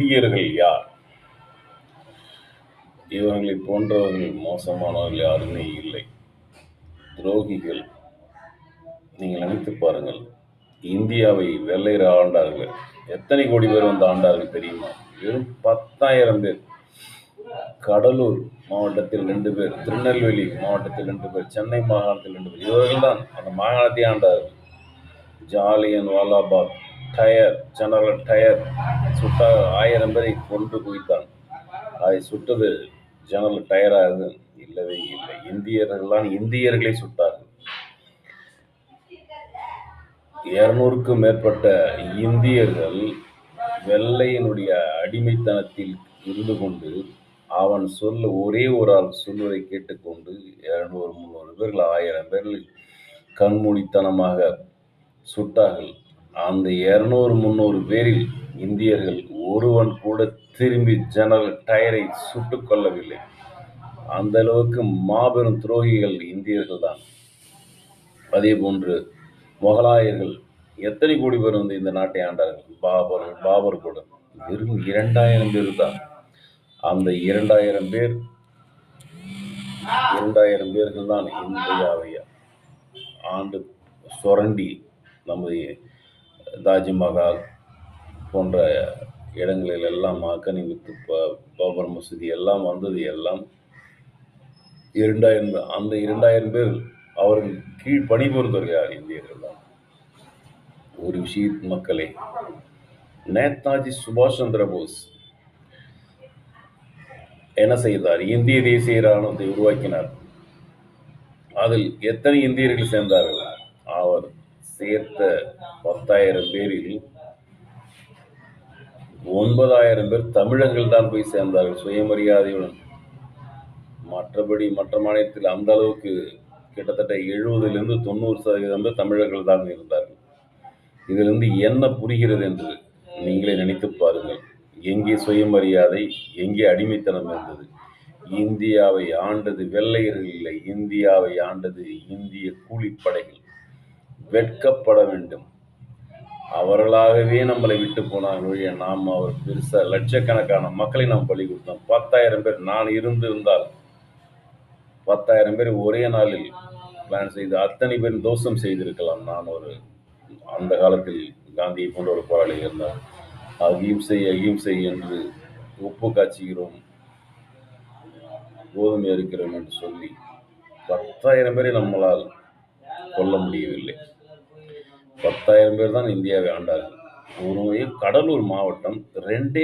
இந்தியர்கள் யார்? இவர்களைப் போன்றவர்கள் மோசமானவர்கள் யாருமே இல்லை. துரோகிகள். நீங்கள் நினைத்துப் பாருங்கள். இந்தியாவை வெள்ளையர் ஆண்டார்கள். எத்தனை கோடி பேர் வந்து ஆண்டார்கள் தெரியுமா? வெறும் 10,000 பேர். கடலூர் மாவட்டத்தில் 2 பேர், திருநெல்வேலி மாவட்டத்தில் 2 பேர், சென்னை மாகாணத்தில் 2 பேர். இவர்கள்தான் அந்த மாகாணத்தை ஆண்டார்கள். ஜாலியன் வாலாபாக், டயர், ஜெனரல் டயர் சுட்ட 1000 பேரை கொன்று குவித்தான். அதை சுட்டது ஜெனரல் டயராக இல்லவே இல்லை. இந்தியர்கள்தான் இந்தியர்களை சுட்டார்கள். 200க்கும் மேற்பட்ட இந்தியர்கள் வெள்ளையனுடைய அடிமைத்தனத்தில் இருந்து கொண்டு அவன் ஒரே ஒரு ஆள் சொல்வதை கேட்டுக்கொண்டு 200, 300 பேர்கள், 1000 பேர்கள் கண்மூடித்தனமாக சுட்டார்கள். அந்த 200, 300 பேரில் இந்தியர்கள் ஒருவன் கூட திரும்பி ஜெனரல் டயரை சுட்டுக் கொள்ளவில்லை. அந்த அளவுக்கு மாபெரும் துரோகிகள் இந்தியர்கள் தான். அதே போன்று முகலாயர்கள் எத்தனை கோடி பேர் வந்து இந்த நாட்டை ஆண்டார்கள்? பாபர் கூட வெறும் 2000 பேர் தான். அந்த 2000 பேர்கள் தான் இந்தியாவை ஆண்டு சுரண்டி நமது தாஜ்மஹால் போன்ற இடங்களில் எல்லாம் ஆக்கிரமித்து பாபர் மசூதி எல்லாம் வந்தது எல்லாம் 2000. அந்த 2000 பேர் அவர்கள் கீழ் பணிபுரிந்தவர்கள் யார்? இந்தியர்கள் தான். ஒரு விஷயம் மக்களே, நேதாஜி சுபாஷ் சந்திர போஸ் என்ன செய்தார்? இந்திய தேசிய இராணுவத்தை உருவாக்கினார். அதில் எத்தனை இந்தியர்கள் சேர்ந்தார்கள்? அவர் சேர்த்த 10,000 பேரில் 9,000 பேர் தமிழர்கள் தான் போய் சேர்ந்தார்கள் சுயமரியாதையுடன். மற்றபடி மற்ற மாநிலத்தில் அந்த அளவுக்கு கிட்டத்தட்ட 70லிருந்து 90% தமிழர்கள் தான் இருந்தார்கள். இதிலிருந்து என்ன புரிகிறது என்று நீங்களே நினைத்து பாருங்கள். எங்கே சுயமரியாதை, எங்கே அடிமைத்தனம் இருந்தது? இந்தியாவை ஆண்டது வெள்ளையர்கள் இல்லை, இந்தியாவை ஆண்டது இந்திய கூலிப்படைகள். வெட்கப்பட வேண்டும். அவர்களாகவே நம்மளை விட்டு போனார்கள். நாம் அவர் பெருசா லட்சக்கணக்கான மக்களை நாம் பலி கொடுத்தோம். 10,000 பேர். நான் இருந்திருந்தால் 10,000 பேர் ஒரே நாளில் பிளான் செய்து அத்தனை பேர் தோஷம் செய்திருக்கலாம். நான் அந்த காலத்தில் காந்தியை போன்ற ஒரு போராளி இருந்தார். அகிம்சை என்று உப்பு காய்ச்சுகிறோம், கோதுமை இருக்கிறோம் என்று சொல்லி 10,000 பேரை நம்மளால் கொல்ல முடியவில்லை. 10,000 பேர் தான் இந்தியாவை ஆண்டார்கள். ஒரு கடலூர் மாவட்டம் 2